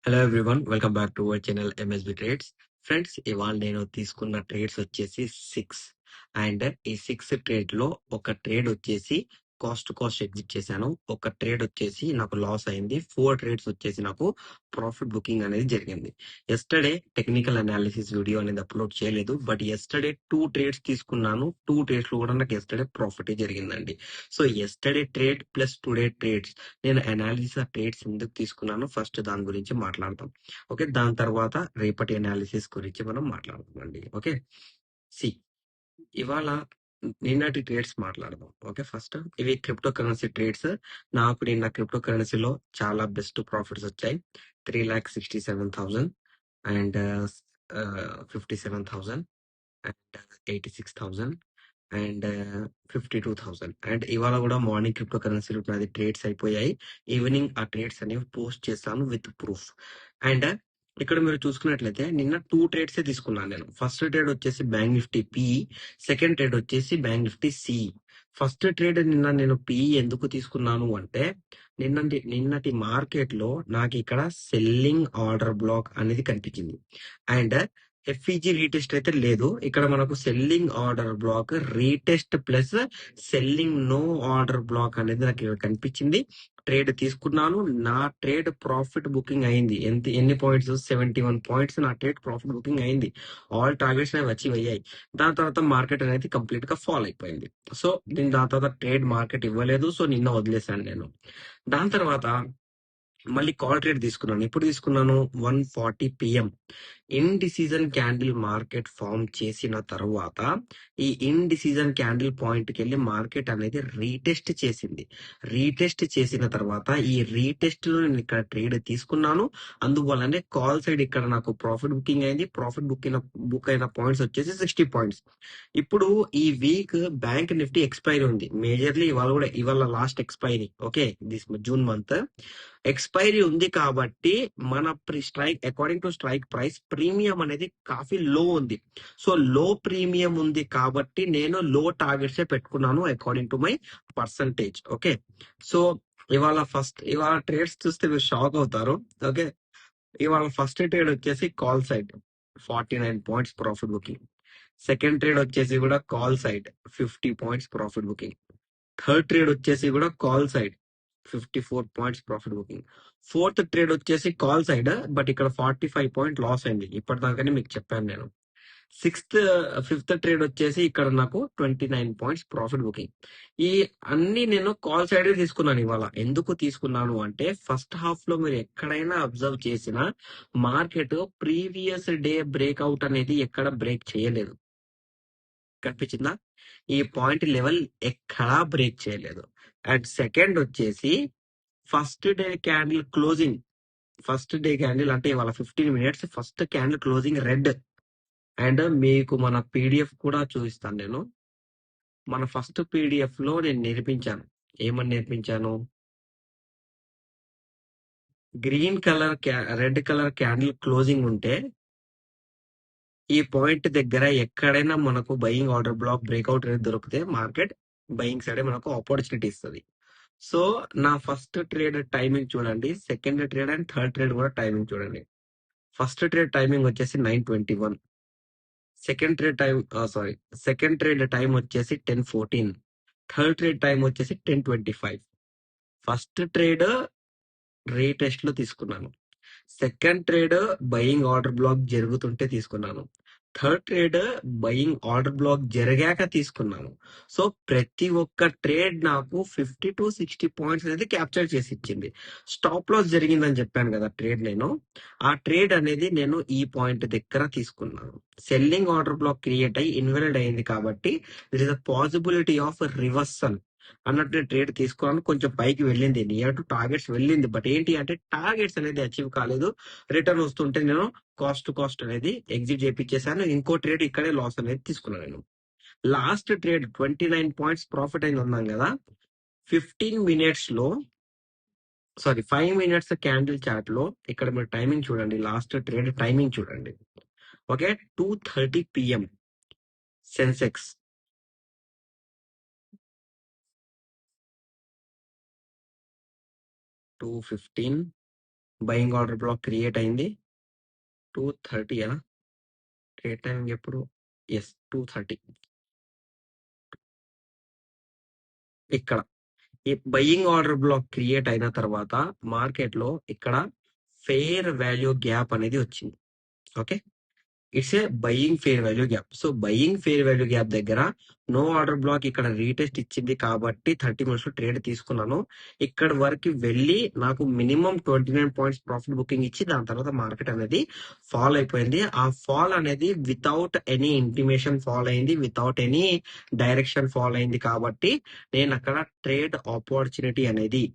Hello everyone, welcome back to our channel MSB trades. Friends, ఇవాళ నేను తీసుకున్న trades వచ్చేసి 6. అండ్ ఈ 6 ట్రేడ్ లో ఒక ట్రేడ్ వచ్చేసి కాస్ట్ ఎగ్జిట్ చేశాను. ఒక ట్రేడ్ వచ్చేసి నాకు లాస్ అయింది. 4 ట్రేడ్స్ వచ్చేసి నాకు ప్రాఫిట్ బుకింగ్ అనేది జరిగింది. ఎస్టర్డే టెక్నికల్ అనాలిసిస్ వీడియో అనేది అప్లోడ్ చేయలేదు, బట్ ఎస్టర్డే 2 ట్రేడ్స్ తీసుకున్నాను. 2 ట్రేడ్స్ లో కూడా నాకు ఎస్టర్డే ప్రాఫిట్ జరిగిందండి. So yesterday trade plus today trades, నేను అనాలిసిస్ ఆఫ్ ట్రేడ్స్ ఎందుకు తీసుకున్నాను ఫస్ట్ దాని గురించి మాట్లాడతాం. ఓకే, దాని తర్వాత రేపటి అనాలిసిస్ గురించి మనం మాట్లాడదామండి. ఓకే, సి ఇవాళ నిన్నటి ట్రేడ్స్ మాట్లాడదాం. ఓకే, ఫస్ట్ ఇవి క్రిప్టో కరెన్సీ ట్రేడ్స్. నాకు నిన్న క్రిప్టో కరెన్సీలో చాలా బెస్ట్ ప్రాఫిట్స్ వచ్చాయి. 3,67,000 అండ్ 57,000 అండ్ 86,000 అండ్ 52,000. అండ్ ఇవాళ కూడా మార్నింగ్ క్రిప్టో కరెన్సీలు నాది ట్రేడ్స్ అయిపోయాయి. ఈవినింగ్ ఆ ట్రేడ్స్ అనేవి పోస్ట్ చేస్తాను విత్ ప్రూఫ్. అండ్ ఇక్కడ మీరు చూసుకున్నట్లయితే నిన్న 2 ట్రేడ్స్ తీసుకున్నాను నేను. ఫస్ట్ ట్రేడ్ వచ్చేసి bank Nifty PE, second trade వచ్చేసి bank Nifty CE. First trade నిన్న నేను పిఈ ఎందుకు తీసుకున్నాను అంటే నిన్నటి మార్కెట్ లో నాకు ఇక్కడ సెల్లింగ్ ఆర్డర్ బ్లాక్ అనేది కనిపించింది. అండ్ ఎఫ్ఈజీ రీటెస్ట్ అయితే లేదు. ఇక్కడ మనకు selling order block retest plus selling no order block అనేది నాకు ఇక్కడ కనిపించింది. ట్రేడ్ తీసుకున్నాను. నా ట్రేడ్ ప్రాఫిట్ బుకింగ్ అయింది. ఎన్ని పాయింట్స్? 71 పాయింట్స్ నా ట్రేడ్ ప్రాఫిట్ బుకింగ్ అయింది. ఆల్ టార్గెట్స్ అనేవి అచీవ్ అయ్యాయి. దాని తర్వాత మార్కెట్ అనేది కంప్లీట్ గా ఫాల్ అయిపోయింది. సో నేను దాని తర్వాత ట్రేడ్ మార్కెట్ ఇవ్వలేదు. సో నిన్న వదిలేశాను నేను. దాని తర్వాత మళ్ళీ కాల్ ట్రేడ్ తీసుకున్నాను. ఎప్పుడు తీసుకున్నాను? 1:40 PM. Indecision candle market form చేసిన తర్వాత ఈ ఇన్ డిసిజన్ క్యాండిల్ పాయింట్ కి వెళ్ళి మార్కెట్ అనేది రీటెస్ట్ చేసింది. రీటెస్ట్ చేసిన తర్వాత ఈ రీటెస్ట్ లో నేను ఇక్కడ ట్రేడ్ తీసుకున్నాను. అందువల్లనే కాల్ సైడ్ ఇక్కడ నాకు ప్రాఫిట్ బుకింగ్ అయింది. ప్రాఫిట్ బుక్ అయిన పాయింట్స్ వచ్చేసి 60 పాయింట్స్. ఇప్పుడు ఈ వీక్ బ్యాంక్ నిఫ్టీ ఎక్స్పైరీ ఉంది. మేజర్లీ ఇవాళ last expiry. Okay, this June month expiry ఉంది కాబట్టి మన strike according to strike price premium అనేది కాఫీ లో ఉంది. సో లో ప్రీమియం ఉంది కాబట్టి నేను లో టార్గెట్స్ పెట్టుకున్నాను according to my percentage. Okay, so ఇవాళ ట్రేడ్స్ చూస్తే మీరు షాక్ అవుతారు. ఓకే, ఇవాళ ఫస్ట్ ట్రేడ్ వచ్చేసి call side 49 points profit booking. Second trade వచ్చేసి కూడా call side 50 points profit booking. Third trade వచ్చేసి కూడా call side 54 points profit booking. Fourth trade వచ్చేసి కాల్ సైడ్, బట్ ఇక్కడ 45 పాయింట్ లాస్ అయింది. ఇప్పటిదాకానే మీకు చెప్పాను నేను. ఫిఫ్త్ ట్రేడ్ వచ్చేసి ఇక్కడ నాకు 29 పాయింట్స్ ప్రాఫిట్ బుకింగ్. ఈ అన్ని నేను కాల్ సైడ్ తీసుకున్నాను ఇవాళ. ఎందుకు తీసుకున్నాను అంటే ఫస్ట్ హాఫ్ లో మీరు ఎక్కడైనా అబ్జర్వ్ చేసిన మార్కెట్ ప్రీవియస్ డే బ్రేక్అవుట్ అనేది ఎక్కడ బ్రేక్ చేయలేదు. కనిపించిందా? ఈ పాయింట్ లెవెల్ ఎక్కడా బ్రేక్ చేయలేదు. అండ్ సెకండ్ వచ్చేసి ఫస్ట్ డే క్యాండిల్ అంటే ఇవాళ 15 minutes first candle closing red. And మీకు మన పీడిఎఫ్ కూడా చూపిస్తాను నేను. మన ఫస్ట్ పీడిఎఫ్ లో నేను నేర్పించాను. ఏమని నేర్పించాను? Green colour red colour candle closing ఉంటే ఈ పాయింట్ దగ్గర ఎక్కడైనా మనకు బయింగ్ ఆర్డర్ బ్లాక్ బ్రేక్అవుట్ అనేది దొరికితే మార్కెట్ బయింగ్ సైడ్ మనకు ఆపర్చునిటీ ఇస్తుంది. సో నా ఫస్ట్ ట్రేడ్ టైమింగ్ చూడండి, second trade and third trade కూడా టైమింగ్ చూడండి. ఫస్ట్ ట్రేడ్ టైమింగ్ వచ్చేసి 9:21. సెకండ్ ట్రేడ్ టైం వచ్చేసి 10:14. థర్డ్ ట్రేడ్ టైం వచ్చేసి 10:25. ఫస్ట్ ట్రేడ్ రీటెస్ట్ లో తీసుకున్నాను. Second trade buying order black జరుగుతుంటే తీసుకున్నాను. Third trade buying order black జరిగాక తీసుకున్నాను. సో ప్రతి ఒక్క ట్రేడ్ నాకు 50 to 60 పాయింట్స్ అనేది క్యాప్చర్ చేసి ఇచ్చింది. స్టాప్ లాస్ జరిగిందని చెప్పాను కదా ట్రేడ్, ఆ ట్రేడ్ అనేది నేను ఈ పాయింట్ దగ్గర తీసుకున్నాను. సెల్లింగ్ ఆర్డర్ బ్లాక్ క్రియేట్ అయ్యి ఇన్వాలిడ్ అయింది కాబట్టి there is a possibility of reversal అన్నట్టు ట్రేడ్ తీసుకున్నాను. కొంచెం పైకి వెళ్ళింది, నియర్ టు టార్గెట్స్ వెళ్ళింది. బట్ ఏంటి అంటే టార్గెట్స్ అనేది అచీవ్ కాలేదు. రిటర్న్ వస్తుంటే నేను కాస్ట్ అనేది ఎగ్జిట్ చేపించేసాను. ఇంకో ట్రేడ్ ఇక్కడే లాస్ అనేది తీసుకున్నాను నేను. లాస్ట్ ట్రేడ్ 29 పాయింట్స్ ప్రాఫిట్ అయింది ఉన్నాం కదా. 15 minutes లో 5 minutes క్యాండిల్ చార్ట్ లో ఇక్కడ మీరు టైమింగ్ చూడండి. లాస్ట్ ట్రేడ్ టైమింగ్ చూడండి. Okay, 2:30 PM Sensex 2:15 buying order block create అయింది 2:30 ట్రేడ్ టైమింగ్ ఎప్పుడు? ఎస్ 2:30 ఇక్కడ ఈ బయింగ్ ఆర్డర్ బ్లాక్ క్రియేట్ అయిన తర్వాత మార్కెట్ లో ఇక్కడ ఫెయిర్ వాల్యూ గ్యాప్ అనేది వచ్చింది. Okay, it's a buying fair value gap. So buying fair value gap దగ్గర నో ఆర్డర్ బ్లాక్ ఇక్కడ రీటెస్ట్ ఇచ్చింది కాబట్టి 30 మినిట్స్ లో ట్రేడ్ తీసుకున్నాను. ఇక్కడ వరకు వెళ్ళి నాకు మినిమం 29 పాయింట్స్ ప్రాఫిట్ బుకింగ్ ఇచ్చి దాని తర్వాత మార్కెట్ అనేది ఫాల్ అయిపోయింది. ఆ ఫాల్ అనేది వితౌట్ ఎనీ ఇంటిమేషన్ ఫాల్ అయింది, వితౌట్ ఎనీ డైరెక్షన్ ఫాల్ అయింది కాబట్టి నేను అక్కడ ట్రేడ్ ఆపర్చునిటీ అనేది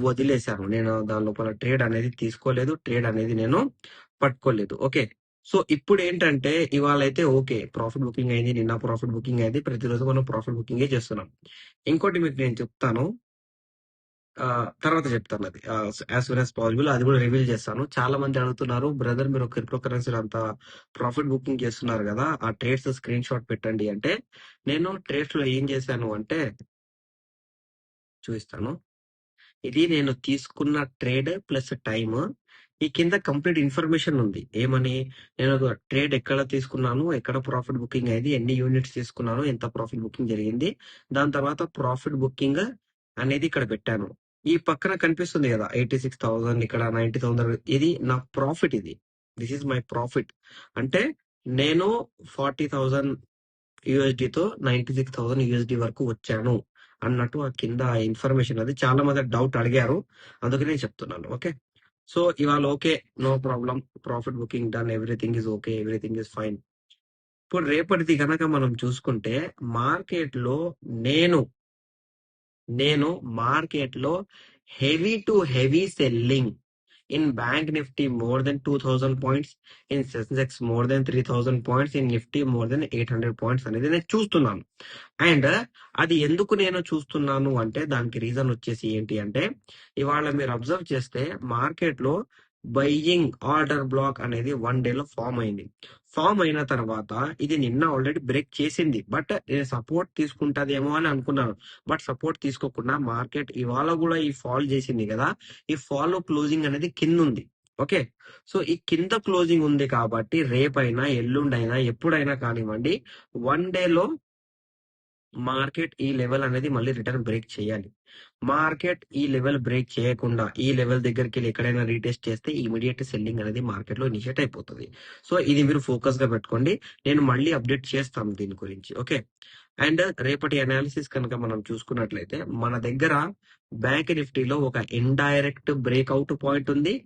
వదిలేశాను. నేను దాని లోపల ట్రేడ్ అనేది తీసుకోలేదు, ట్రేడ్ అనేది నేను పట్టుకోలేదు. ఓకే, సో ఇప్పుడు ఏంటంటే ఇవాళ అయితే ఓకే ప్రాఫిట్ బుకింగ్ అయింది, నిన్న ప్రాఫిట్ బుకింగ్ అయింది, ప్రతిరోజు మనం ప్రాఫిట్ బుకింగే చేస్తున్నాం. ఇంకోటి మీకు నేను చెప్తాను, తర్వాత చెప్తాను అది యాజ్ సూన్ యాజ్ పాసిబుల్, అది కూడా రివీల్ చేస్తాను. చాలా మంది అడుగుతున్నారు, బ్రదర్ మీరు క్రిప్టో కరెన్సీ అంత ప్రాఫిట్ బుకింగ్ చేస్తున్నారు కదా, ఆ ట్రేడ్స్ స్క్రీన్ షాట్ పెట్టండి అంటే, నేను ట్రేడ్స్ లో ఏం చేశాను అంటే చూపిస్తాను. ఇది నేను తీసుకున్న ట్రేడ్ ప్లస్ టైమ్. ఈ కింద కంప్లీట్ ఇన్ఫర్మేషన్ ఉంది. ఏమని, నేను ట్రేడ్ ఎక్కడ తీసుకున్నాను, ఎక్కడ ప్రాఫిట్ బుకింగ్ అయింది, ఎన్ని యూనిట్స్ తీసుకున్నాను, ఎంత ప్రాఫిట్ బుకింగ్ జరిగింది, దాని తర్వాత ప్రాఫిట్ బుకింగ్ అనేది ఇక్కడ పెట్టాను. ఈ పక్కన కనిపిస్తుంది కదా 86,000, ఇక్కడ 90,000, ఇది నా profit. This is my profit. అంటే నేను 40,000 యూఎస్డితో 96,000 యూఎస్డి వరకు వచ్చాను అన్నట్టు ఆ కింద ఇన్ఫర్మేషన్. అది చాలా మంది డౌట్ అడిగారు, అందుకనే చెప్తున్నాను. ఓకే, సో ఇవాళ okay, no problem, profit booking done, everything is okay, everything is fine. ఇప్పుడు రేపటిది కనుక మనం చూసుకుంటే మార్కెట్ లో నేను మార్కెట్ లో heavy to heavy selling in Bank Nifty more than 2,000 points, in Sensex more than 3,000 points, in Nifty more than 800 points అనేది నేను చూస్తున్నాను. అండ్ అది ఎందుకు నేను చూస్తున్నాను అంటే దానికి రీజన్ వచ్చేసి ఏంటి అంటే, ఇవాళ మీరు అబ్జర్వ్ చేస్తే మార్కెట్ లో బయింగ్ ఆర్డర్ బ్లాక్ అనేది 1 day లో ఫామ్ అయింది. ఫామ్ అయిన తర్వాత ఇది నిన్న ఆల్రెడీ బ్రేక్ చేసింది, బట్ నేను సపోర్ట్ తీసుకుంటదేమో అని అనుకున్నాను. బట్ సపోర్ట్ తీసుకోకుండా మార్కెట్ ఇవాళ కూడా ఈ ఫాల్ చేసింది కదా, ఈ ఫాలో క్లోజింగ్ అనేది కింద ఉంది. ఓకే, సో ఈ కింద క్లోజింగ్ ఉంది కాబట్టి రేపైనా ఎల్లుండైనా ఎప్పుడైనా కానివ్వండి 1 day లో మార్కెట్ ఈ లెవెల్ అనేది మళ్ళీ రిటర్న్ బ్రేక్ చేయాలి. మార్కెట్ ఈ లెవెల్ బ్రేక్ చేయకుండా ఈ లెవెల్ దగ్గరికి వెళ్ళి ఎక్కడైనా రీటెస్ట్ చేస్తే ఇమీడియట్ సెల్లింగ్ అనేది మార్కెట్ లో ఇనిషియేట్ అయిపోతుంది. సో ఇది మీరు ఫోకస్ గా పెట్టుకోండి, నేను మళ్ళీ అప్డేట్ చేస్తాను దీని గురించి. ఓకే, అండ్ రేపటి అనాలిసిస్ కనుక మనం చూసుకున్నట్లయితే మన దగ్గర బ్యాంక్ నిఫ్టీలో ఒక ఇండైరెక్ట్ బ్రేక్అవుట్ పాయింట్ ఉంది,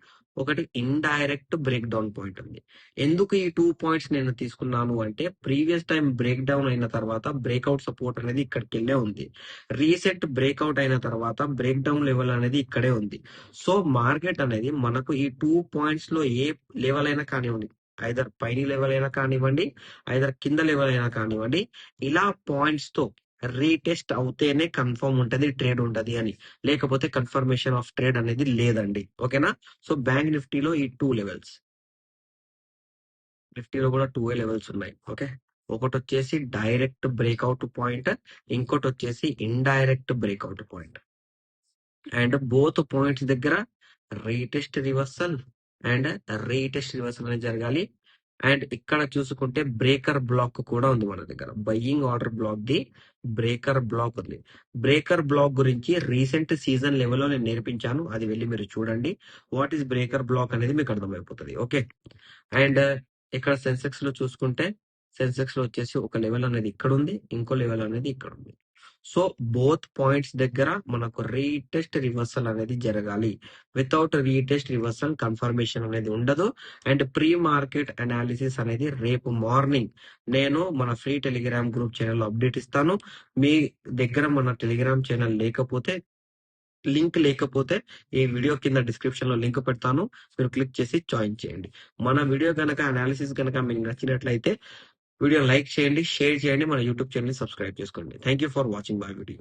ఒకటి ఇండైరెక్ట్ బ్రేక్ డౌన్ పాయింట్ ఉంది. ఎందుకు ఈ 2 పాయింట్స్ నేను తీసుకున్నాను అంటే, ప్రీవియస్ టైం బ్రేక్ డౌన్ అయిన తర్వాత బ్రేక్అవుట్ సపోర్ట్ అనేది ఇక్కడికి వెళ్ళే ఉంది, రీసెట్ బ్రేక్అవుట్ అయిన తర్వాత బ్రేక్ డౌన్ లెవెల్ అనేది ఇక్కడే ఉంది. సో మార్కెట్ అనేది మనకు ఈ 2 పాయింట్స్ లో ఏ లెవెల్ అయినా కానివ్వండి, ఐదర్ పైన లెవెల్ అయినా కానివ్వండి, ఐదర్ కింద లెవెల్ అయినా కానివ్వండి, ఇలా పాయింట్స్ తో రీటెస్ట్ అవుతేనే కన్ఫర్మ్ ఉంటది ట్రేడ్ ఉంటది అని, లేకపోతే కన్ఫర్మేషన్ ఆఫ్ ట్రేడ్ అనేది లేదండి. ఓకేనా, సో బ్యాంక్ నిఫ్టీలో ఈ 2 లెవెల్స్, నిఫ్టీలో కూడా 2 లెవెల్స్ ఉన్నాయి. ఓకే, ఒకటి వచ్చేసి డైరెక్ట్ బ్రేక్అవుట్ పాయింట్, ఇంకోటి వచ్చేసి indirect breakout point. And both points దగ్గర retest reversal and retest reversal అనేది జరగాలి. అండ్ ఇక్కడ చూసుకుంటే బ్రేకర్ బ్లాక్ కూడా ఉంది మన దగ్గర, buying order block the breaker block ఉంది. బ్రేకర్ బ్లాక్ గురించి రీసెంట్ సీజన్ లెవెల్లో నేను నేర్పించాను, అది వెళ్ళి మీరు చూడండి. వాట్ ఈస్ బ్రేకర్ బ్లాక్ అనేది మీకు అర్థమైపోతుంది. ఓకే, అండ్ ఇక్కడ సెన్సెక్స్ లో చూసుకుంటే సెన్సెక్స్ లో వచ్చేసి ఒక లెవెల్ అనేది ఇక్కడ ఉంది, ఇంకో లెవెల్ అనేది ఇక్కడ ఉంది. సో బోత్ పాయింట్స్ దగ్గర మనకు రీటెస్ట్ రివర్సల్ అనేది జరగాలి. వితౌట్ రీటెస్ట్ రివర్సల్ కన్ఫర్మేషన్ అనేది ఉండదు. అండ్ ప్రీ మార్కెట్ అనాలిసిస్ అనేది రేపు మార్నింగ్ నేను మన free Telegram group channel update ఇస్తాను. మీ దగ్గర మన టెలిగ్రామ్ ఛానల్ లేకపోతే, లింక్ లేకపోతే ఈ వీడియో కింద డిస్క్రిప్షన్ లో లింక్ పెడతాను, మీరు క్లిక్ చేసి జాయిన్ చేయండి. మన వీడియో కనుక అనాలిసిస్ కనుక మీకు నచ్చినట్లయితే వీడియో లైక్ చేయండి, షేర్ చేయండి, మన యూట్యూబ్ ఛానల్ సబ్స్క్రైబ్ చేసుకోండి. Thank you for watching my video.